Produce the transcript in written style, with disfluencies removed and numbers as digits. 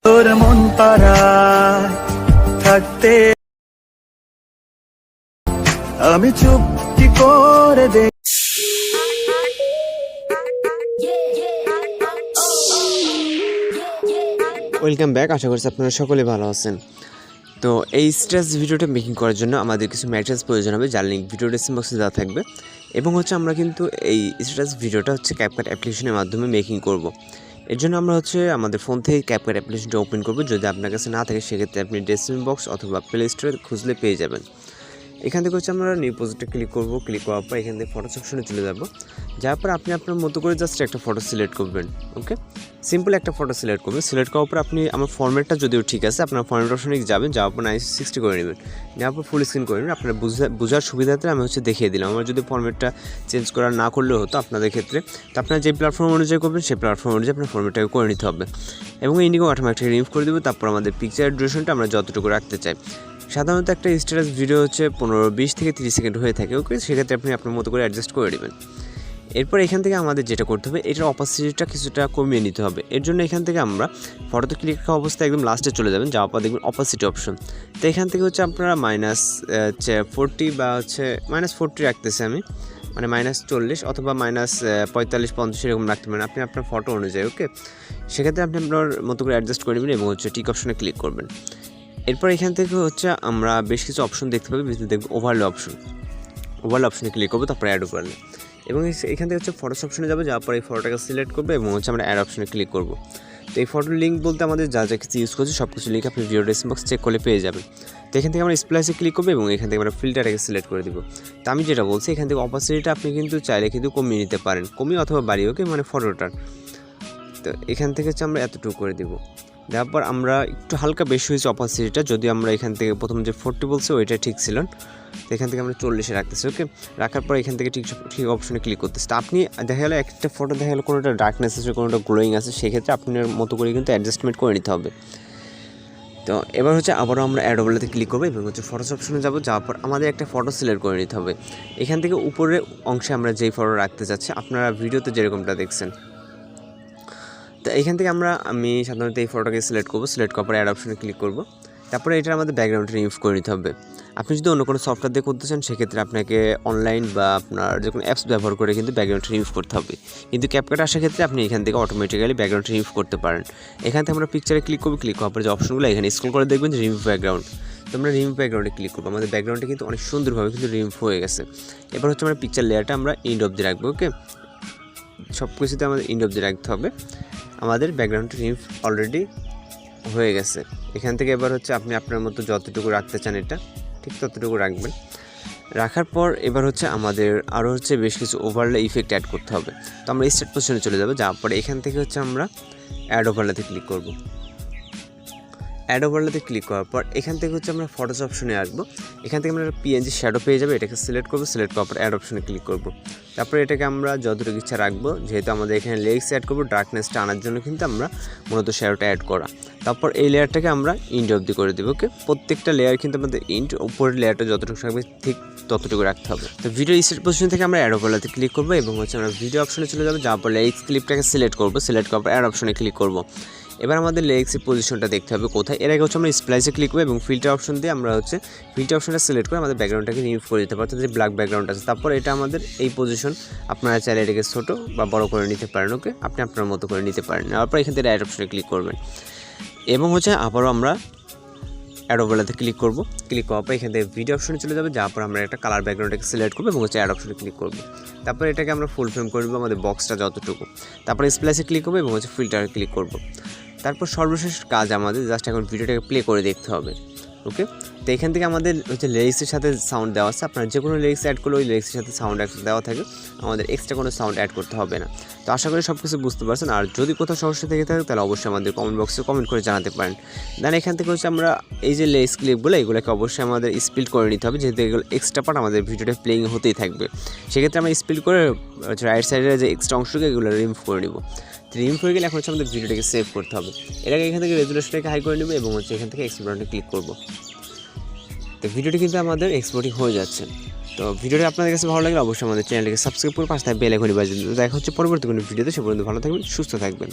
তোর মন পারা থাকতে আমি চুপটি করে দে। ওয়েলকাম ব্যাক, আশা করছি আপনারা সকলে ভালো আছেন। তো এই স্ট্রেস ভিডিওটা মেকিং করার জন্য আমাদের কিছু ম্যাটেরিয়ালস প্রয়োজন হবে, যার লিঙ্ক ভিডিও ডেসক্রিপশন বক্সে দেওয়া থাকবে। এবং আমরা কিন্তু এই স্ট্রেস ভিডিওটা CapCut অ্যাপ্লিকেশনের মাধ্যমে মেকিং করব। এর জন্য আমরা আমাদের ফোন থেকে CapCut অ্যাপ্লিকেশনটা ওপেন করব। যদি আপনার কাছে না থাকে সেক্ষেত্রে আপনি ডেসক্রিপশন বক্স অথবা প্লে স্টোরে খুঁজলে পেয়ে যাবেন। এখান থেকে আমরা নিউ প্রজেক্টে ক্লিক করব। ক্লিক করার পর এখান থেকে ফটো অপশনে চলে যাব। যাওয়ার পর আপনি আপনার মতো করে জাস্ট একটা ফটো সিলেক্ট করবেন। ওকে, সিম্পল একটা ফটো সিলেক্ট করবেন। সিলেক্ট করার পর আপনি আমার ফরম্যাটটা যদিও ঠিক আছে, আপনার ফরম্যাট অপশনে যাবেন। যাওয়ার পর 960 করে নেবেন। নেওয়ার পর ফুল স্ক্রিন করে নেবেন। আপনার বোঝার সুবিধাতে আমি দেখিয়ে দিলাম। আমার যদি ফরম্যাটটা চেঞ্জ করা না করলেও হতো আপনাদের ক্ষেত্রে, তো আপনারা যে প্ল্যাটফর্ম অনুযায়ী করবেন সেই প্ল্যাটফর্ম অনুযায়ী আপনার ফরম্যাটটাকে করে নিতে হবে। এবং ইন্ডিগো অটোমেটিক রিমুভ করে দেবো। তারপর আমাদের পিকচারের ডিউরেশনটা আমরা যতটুকু রাখতে চাই। সাধারণত একটা স্ট্যাটাস ভিডিও 15-20 থেকে 30 সেকেন্ড হয়ে থাকে। ওকে, সেক্ষেত্রে আপনি আপনার মতো করে অ্যাডজাস্ট করে নেবেন। এরপর এখান থেকে আমাদের যেটা করতে হবে, এটার অপাসিটিটা কিছুটা কমিয়ে নিতে হবে। এর জন্য এখান থেকে আমরা ফটোতে ক্লিক করা অবস্থায় একদম লাস্টে চলে যাবেন। যাওয়ার পর দেখবেন অপাসিটি অপশন। তো এখান থেকে আপনারা -40 বা -40 রাখতেছি আমি, মানে -40 অথবা -45-50 এরকম রাখতে পারেন আপনি আপনার ফটো অনুযায়ী। ওকে, সেক্ষেত্রে আপনি আপনার মতো করে অ্যাডজাস্ট করে নেবেন এবং টিক অপশনে ক্লিক করবেন। এরপর এখান থেকে আমরা বেশ কিছু অপশন দেখতে পাবো। দেখব ওভারলে অপশন। ওভারলে অপশনে ক্লিক করবো, তারপরে অ্যাড ওভারলে। এবং এখান থেকে ফটোস অপশনে যাবো। যাওয়ার পর এই ফটোটাকে সিলেক্ট করবো এবং আমরা অ্যাড অপশনে ক্লিক করবো। তো এই ফটোর লিঙ্ক বলতে আমাদের যা যা কিছু ইউজ করছি সব কিছু লিঙ্ক আপনি ভিডিও ডেসক্রিপশন বক্স চেক করলে পেয়ে যাবেন। তো এখান থেকে আমরা স্প্লাইসে ক্লিক করবো এবং এখান থেকে আমরা ফিল্টারটাকে সিলেক্ট করে দিব। তো আমি যেটা বলছি, এখান থেকে অপাসিটিটা আপনি কিন্তু চাইলে কিন্তু কমিয়ে নিতে পারেন, কমিয়ে অথবা বাড়িয়ে। ওকে, মানে ফটোটার। তো এখান থেকে আমরা এতটুকু করে দেবো। দেওয়ার পর আমরা একটু হালকা বেশি হয়েছে অপাসিটিটা, যদি আমরা এখান থেকে প্রথম যে 40 বলছি ওইটা ঠিক ছিল। তো এখান থেকে আমরা 40-এ রাখতেছি। ওকে, রাখার পর এখান থেকে ঠিক অপশনে ক্লিক করতেছি। তো আপনি দেখা গেলো একটা ফটো দেখা গেলো কোনোটা ডার্কনেস আছে, কোনোটা গ্লোয়িং আছে, সেক্ষেত্রে আপনার মতো করে কিন্তু অ্যাডজাস্টমেন্ট করে নিতে হবে। তো এবার আবারও আমরা অ্যাড ওভারলেতে ক্লিক করবো এবং ফটোস অপশনে যাবো। যাওয়ার পর আমাদের একটা ফটো সিলেক্ট করে নিতে হবে। এখান থেকে উপরের অংশে আমরা যেই ফটো রাখতে চাচ্ছি, আপনারা ভিডিওতে যেরকমটা দেখছেন। তো এখান থেকে আমি সাধারণত এই ফটোটাকে সিলেক্ট করবো। সিলেক্ট করার পর অ্যাড অপশনে ক্লিক করবো। তারপরে এটা আমাদের ব্যাকগ্রাউন্ডটা রিমুভ করে নিতে হবে। আপনি যদি অন্য কোনো সফটওয়্যার দিয়ে করতে চান সেক্ষেত্রে আপনাকে অনলাইন বা আপনার যে কোনো অ্যাপস ব্যবহার করে কিন্তু ব্যাকগ্রাউন্ডটা রিমুভ করতে হবে। কিন্তু CapCut আসার ক্ষেত্রে আপনি এখান থেকে অটোমেটিক্যালি ব্যাকগ্রাউন্ডটা রিমুভ করতে পারেন। এখান থেকে আমরা পিকচারে ক্লিক করবো। ক্লিক করার পর যে অপশনগুলো এখানে স্ক্রল করে দেখবেন যে রিমুভ ব্যাকগ্রাউন্ড। তো আমরা রিমুভ ব্যাকগ্রাউন্ডে ক্লিক করবো। আমাদের ব্যাকগ্রাউন্ডটা কিন্তু অনেক সুন্দরভাবে কিন্তু রিমুভ হয়ে গেছে। এবার আমরা পিকচার লেয়ারটা আমরা এন্ড অবধি রাখবো। ওকে, সব কিছুতে আমাদের এন্ড অবধি রাখতে হবে। আমাদের ব্যাকগ্রাউন্ডটা রিমুভ অলরেডি হয়ে গেছে। এখান থেকে এবার আপনি আপনার মতো যতটুকু রাখতে চান এটা ঠিক ততটুকু রাখবেন। রাখার পর এবার আমাদের আরও বেশ কিছু ওভারলে ইফেক্ট অ্যাড করতে হবে। তো আমরা স্টার্ট পজিশনে চলে যাবো। যাওয়ার পরে এখান থেকে আমরা অ্যাড ওভারলেতে ক্লিক করব। অ্যাড ওভারলেতে ক্লিক করার পর এখান থেকে আমরা ফটোস অপশনে আসবো। এখান থেকে আমরা PNG শ্যাডো পেয়ে যাবে। এটাকে সিলেক্ট করবো। সিলেক্ট করার পর অ্যাড অপশনে ক্লিক করব। তারপরে এটাকে আমরা যতটুকু ইচ্ছা রাখবো, যেহেতু আমাদের এখানে লেগস অ্যাড করবো ডার্কনেসটা আনার জন্য কিন্তু আমরা মূলত শ্যাডোটা অ্যাড করা। তারপর এই লেয়ারটাকে আমরা ইন্ড অবধি করে দেবো। ওকে, প্রত্যেকটা লেয়ার কিন্তু আমাদের ইন্ড উপরের লেয়ারটা যতটুকু থাকবে ঠিক ততটুকু রাখতে হবে। তো ভিডিও স্টার্ট পজিশন থেকে আমরা অ্যাড ওভারলেতে ক্লিক করবো এবং আমরা ভিডিও অপশনে চলে যাবো। যাওয়ার পর লেগস ক্লিপটাকে সিলেক্ট করবো। সিলেক্ট করার পর অ্যাড অপশনে ক্লিক করবো। এবার আমাদের লেগসের পজিশনটা দেখতে হবে কোথায়। এর আগে আমরা স্প্লাইসে ক্লিক করবো এবং ফিল্টার অপশন দিয়ে আমরা ফিল্টার অপশনটা সিলেক্ট করে আমাদের ব্যাকগ্রাউন্ডটাকে রিমুভ করে দিতে পারছি, যে ব্ল্যাক ব্যাকগ্রাউন্ড আছে। তারপর এটা আমাদের এই পজিশন, আপনারা চাইলে এটাকে ছোটো বা বড় করে নিতে পারেন। ওকে, আপনি আপনার মতো করে নিতে পারেন। তারপর এখান থেকে অ্যাড অপশনে ক্লিক করবেন এবং আবারও আমরা অ্যাড ওভারলেতে ক্লিক করবো। ক্লিক করার পর এখান থেকে ভিডিও অপশনে চলে যাবে। যাওয়ার পর আমরা একটা কালার ব্যাকগ্রাউন্ডটাকে সিলেক্ট করবো এবং অ্যাড অপশনে ক্লিক করবো। তারপর এটাকে আমরা ফুল ফ্রেম করবো আমাদের বক্সটা যতটুকু। তারপর স্প্লাইসে ক্লিক করবো এবং ফিল্টারে ক্লিক করবো। তারপর সর্বশেষ কাজ আমাদের জাস্ট এখন ভিডিওটাকে প্লে করে দেখতে হবে। ওকে, তো এখান থেকে আমাদের লিরিক্সের সাথে সাউন্ড দেওয়া আছে। আপনার যে কোনো লিরিক্স অ্যাড করলে ওই লিরিক্সের সাথে সাউন্ড দেওয়া থাকে, আমাদের এক্সট্রা কোনো সাউন্ড অ্যাড করতে হবে না। তো আশা করি সব কিছু বুঝতে পারছেন। আর যদি কোথাও সমস্যা থেকে থাকে তাহলে অবশ্যই আমাদের কমেন্ট বক্সে কমেন্ট করে জানাতে পারেন। দেন এখান থেকে আমরা এই যে লিরিক্স ক্লিপগুলো এগুলোকে অবশ্যই আমাদের স্পিড করে নিতে হবে, যেহেতু এগুলো এক্সট্রা পার্ট আমাদের ভিডিওটা প্লেইং হতেই থাকবে। সেক্ষেত্রে আমরা স্পিড করে রাইট সাইডের যে এক্সট্রা অংশকে এগুলো রিমুভ করে নিব। রিমুভ হয়ে গেলে এখন আমাদের ভিডিওটাকে সেভ করতে হবে। এর আগে এখান থেকে রেজুলেশনটাকে হাই করে নেব এবং এখান থেকে এক্সপোর্টে ক্লিক করব। তো ভিডিওটি কিন্তু আমাদের এক্সপোর্টিং হয়ে যাচ্ছে। তো ভিডিওটি আপনাদের কাছে ভালো লাগলে অবশ্যই আমাদের চ্যানেলটিকে সাবস্ক্রাইব করে পাশে বেল আইকনটি বাজিয়ে দিন। দেখা হচ্ছে পরবর্তী কোনো ভিডিওতে। সে পর্যন্ত ভালো থাকবেন, সুস্থ থাকবেন।